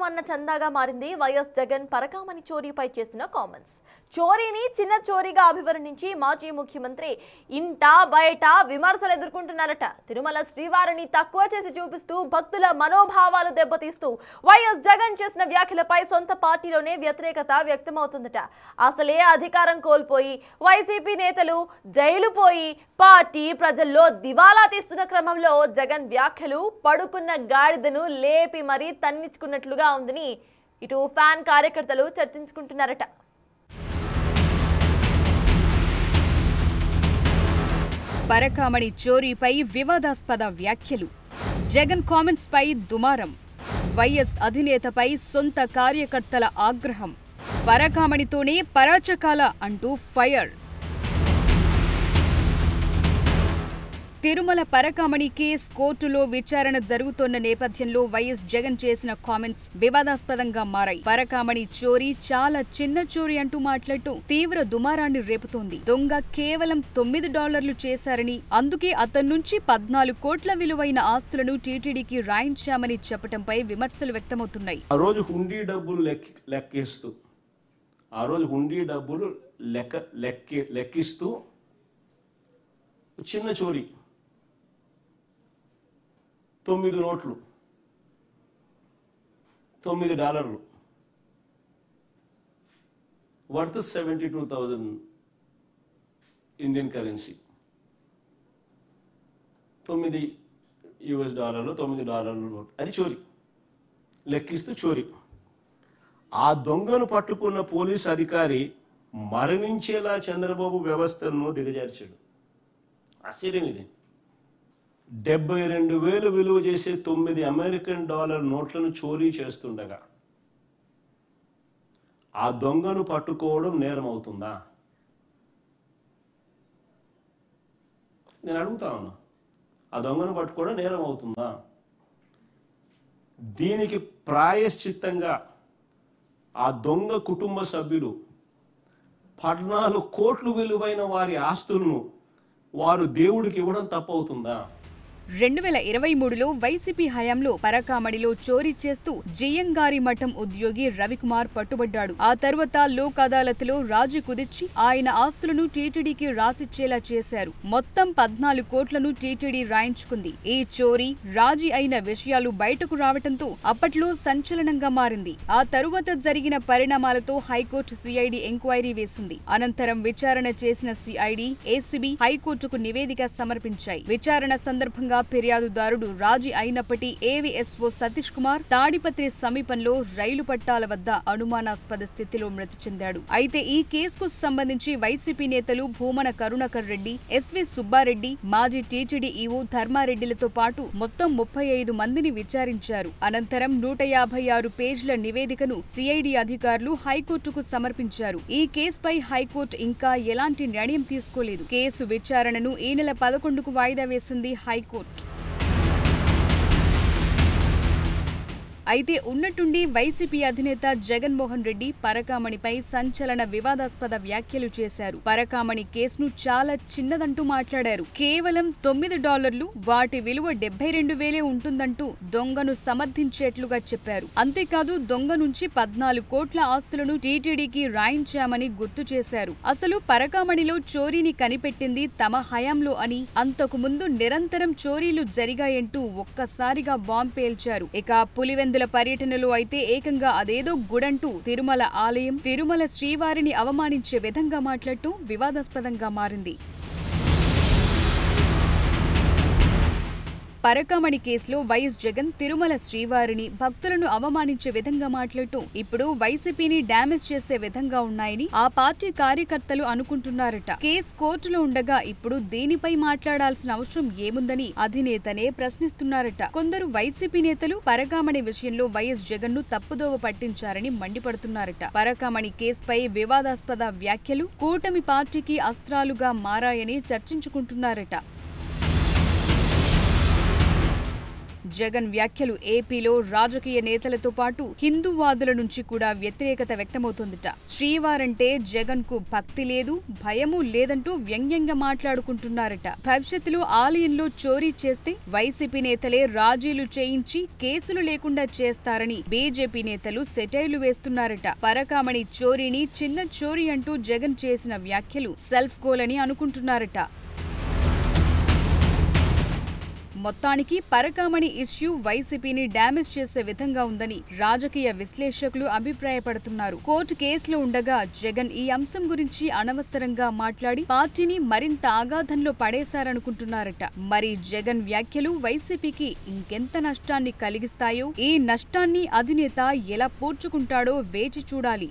అన్న చందాగా మారింది వైఎస్ జగన్ పరకామణి చోరీపై చేసిన కామెంట్స్. చోరీని చిన్న చోరీగా అభివర్ణించి మాజీ ముఖ్యమంత్రి ఇంటా బయట విమర్శలు ఎదుర్కొంటున్నారట. తిరుమల శ్రీవారిని తక్కువ చేసి చూపిస్తూ భక్తుల మనోభావాలు దెబ్బతీస్తూ వైఎస్ జగన్ చేసిన వ్యాఖ్యలపై సొంత పార్టీలోనే వ్యతిరేకత వ్యక్తమవుతుందట. అసలే అధికారం కోల్పోయి వైసీపీ నేతలు జైలు పోయి పార్టీ ప్రజల్లో దివాలా తీస్తున్న క్రమంలో జగన్ వ్యాఖ్యలు పడుకున్న గాడిదను లేపి మరీ తన్నించుకున్నట్లుగా ఉందని ఇటు ఫ్యాన్ కార్యకర్తలు చర్చించుకుంటున్నారట. పరకామణి చోరీపై వివాదాస్పద వ్యాఖ్యలు, జగన్ కామెంట్స్ పై దుమారం, వైఎస్ అధినేతపై సొంత కార్యకర్తల ఆగ్రహం, పరకామణితోనే పరాచకాల అంటూ ఫైర్. తిరుమల పరకామణి కేసు కోర్టులో విచారణ జరుగుతోన్న నేపథ్యంలో వైఎస్ జగన్ చేసిన కామెంట్స్ వివాదాస్పదంగా మారాయి. పరకామణి చోరీ చాలా చిన్న చోరీ అంటూ మాట్లాడుతూ తీవ్ర దుమారాన్ని రేపుతోంది. దొంగ కేవలం $9 చేశారని, అందుకే అతని నుంచి 14 కోట్ల విలువైన ఆస్తులను టీటీడీకి రాయించామని చెప్పడంపై విమర్శలు వ్యక్తమవుతున్నాయి. ఆ రోజు హుండీ డబ్బులు లెక్కిస్తూ చిన్న చోరీ 9 నోట్లు, $9 వర్త్ 72,000 ఇండియన్ కరెన్సీ, $9 నోట్, అది చోరీ, లెక్కిస్తూ చోరీ. ఆ దొంగను పట్టుకున్న పోలీస్ అధికారి మరణించేలా చంద్రబాబు వ్యవస్థను దిగజార్చాడు. ఆశ్చర్యం ఇది. $72,000 విలువ చేసే $9 నోట్లను చోరీ చేస్తుండగా ఆ దొంగను పట్టుకోవడం నేరం అవుతుందా? నేను అడుగుతా ఉన్నా, ఆ దొంగను పట్టుకోవడం నేరం అవుతుందా? దీనికి ప్రాయశ్చిత్తంగా ఆ దొంగ కుటుంబ సభ్యులు 14 కోట్లు విలువైన వారి ఆస్తులను వారు దేవుడికి ఇవ్వడం తప్పవుతుందా? 2023లో వైసీపీ హయాంలో పరకామణిలో చోరీ చేస్తూ జియ్యంగారి మఠం ఉద్యోగి రవికుమార్ పట్టుబడ్డాడు. ఆ తర్వాత లోక్ అదాలత్లో రాజీ కుదిర్చి ఆయన ఆస్తులను టీటీడీకి రాసిచ్చేలా చేశారు. మొత్తం 14 కోట్లను టీటీడీ రాయించుకుంది. ఈ చోరీ రాజీ అయిన విషయాలు బయటకు రావడంతో అప్పట్లో సంచలనంగా మారింది. ఆ తరువాత జరిగిన పరిణామాలతో హైకోర్టు సిఐడి ఎంక్వైరీ వేసింది. అనంతరం విచారణ చేసిన సిఐడి, ఏసీబీ హైకోర్టుకు నివేదిక సమర్పించాయి. విచారణ సందర్భంగా ఫిర్యాదుదారుడు రాజీ అయినప్పటి ఏవీఎస్ఓ సతీష్ కుమార్ తాడిపత్రి సమీపంలో రైలు పట్టాల వద్ద అనుమానాస్పద స్థితిలో మృతి చెందాడు. అయితే ఈ కేసుకు సంబంధించి వైసీపీ నేతలు భూమన కరుణాకర్ రెడ్డి, ఎస్వి సుబ్బారెడ్డి, మాజీ టీటీడీ ఈవో ధర్మారెడ్డిలతో పాటు మొత్తం 35 మందిని విచారించారు. అనంతరం 156 పేజీల నివేదికను సిఐడి అధికారులు హైకోర్టుకు సమర్పించారు. ఈ కేసుపై హైకోర్టు ఇంకా ఎలాంటి నిర్ణయం తీసుకోలేదు. కేసు విచారణను ఈ నెల 11కు వాయిదా వేసింది హైకోర్టు. అయితే ఉన్నట్టుండి వైసీపీ అధినేత జగన్మోహన్ రెడ్డి పరకామణిపై సంచలన వివాదాస్పద వ్యాఖ్యలు చేశారు. పరకామణి కేసును చాలా చిన్నదంటూ మాట్లాడారు. కేవలం $9, వాటి విలువ 72,000 ఉంటుందంటూ దొంగను సమర్థించేట్లుగా చెప్పారు. అంతేకాదు దొంగ నుంచి 14 కోట్ల ఆస్తులను టీటీడీకి రాయించామని గుర్తు చేశారు. అసలు పరకామణిలో చోరీని కనిపెట్టింది తమ హయాంలో అని, అంతకు ముందు నిరంతరం చోరీలు జరిగాయంటూ ఒక్కసారిగా బాంబు పేల్చారు. ఇక పులివెందుల పర్యటనలో అయితే ఏకంగా అదేదో గుడంటూ తిరుమల ఆలయం, తిరుమల శ్రీవారిని అవమానించే విధంగా మాట్లాడటం వివాదాస్పదంగా మారింది. పరకామణి కేసులో వైఎస్ జగన్ తిరుమల శ్రీవారిని, భక్తులను అవమానించే విధంగా మాట్లాడుతూ ఇప్పుడు వైసీపీని డ్యామేజ్ చేసే విధంగా ఉన్నాయని ఆ పార్టీ కార్యకర్తలు అనుకుంటున్నారట. కేసు కోర్టులో ఉండగా ఇప్పుడు దీనిపై మాట్లాడాల్సిన అవసరం ఏముందని అధినేతనే ప్రశ్నిస్తున్నారట. కొందరు వైసీపీ నేతలు పరకామణి విషయంలో వైఎస్ జగన్ ను తప్పుదోవ పట్టించారని మండిపడుతున్నారట. పరకామణి కేసుపై వివాదాస్పద వ్యాఖ్యలు కూటమి పార్టీకి అస్త్రాలుగా మారాయని చర్చించుకుంటున్నారట. జగన్ వ్యాఖ్యలు ఏపీలో రాజకీయ నేతలతో పాటు హిందూవాదుల నుంచి కూడా వ్యతిరేకత వ్యక్తమవుతోందట. శ్రీవారంటే జగన్ కు భక్తి లేదు, భయము లేదంటూ వ్యంగ్యంగా మాట్లాడుకుంటున్నారట. భవిష్యత్తులో ఆలయంలో చోరీ చేస్తే వైసీపీ నేతలే రాజీలు చేయించి కేసులు లేకుండా చేస్తారని బీజేపీ నేతలు సెటైర్లు వేస్తున్నారట. పరకామణి చోరీని చిన్న చోరీ అంటూ జగన్ చేసిన వ్యాఖ్యలు సెల్ఫ్ గోల్ అని అనుకుంటున్నారట. మొత్తానికి పరకామణి ఇష్యూ వైసీపీని డ్యామేజ్ చేసే విధంగా ఉందని రాజకీయ విశ్లేషకులు అభిప్రాయపడుతున్నారు. కోర్టు కేసులో ఉండగా జగన్ ఈ అంశం గురించి అనవసరంగా మాట్లాడి పార్టీని మరింత ఆఘాతంలో పడేశారనుకుంటున్నారట. మరి జగన్ వ్యాఖ్యలు వైసీపీకి ఇంకెంత నష్టాన్ని కలిగిస్తాయో, ఈ నష్టాన్ని అధినేత ఎలా పూడ్చుకుంటాడో వేచి చూడాలి.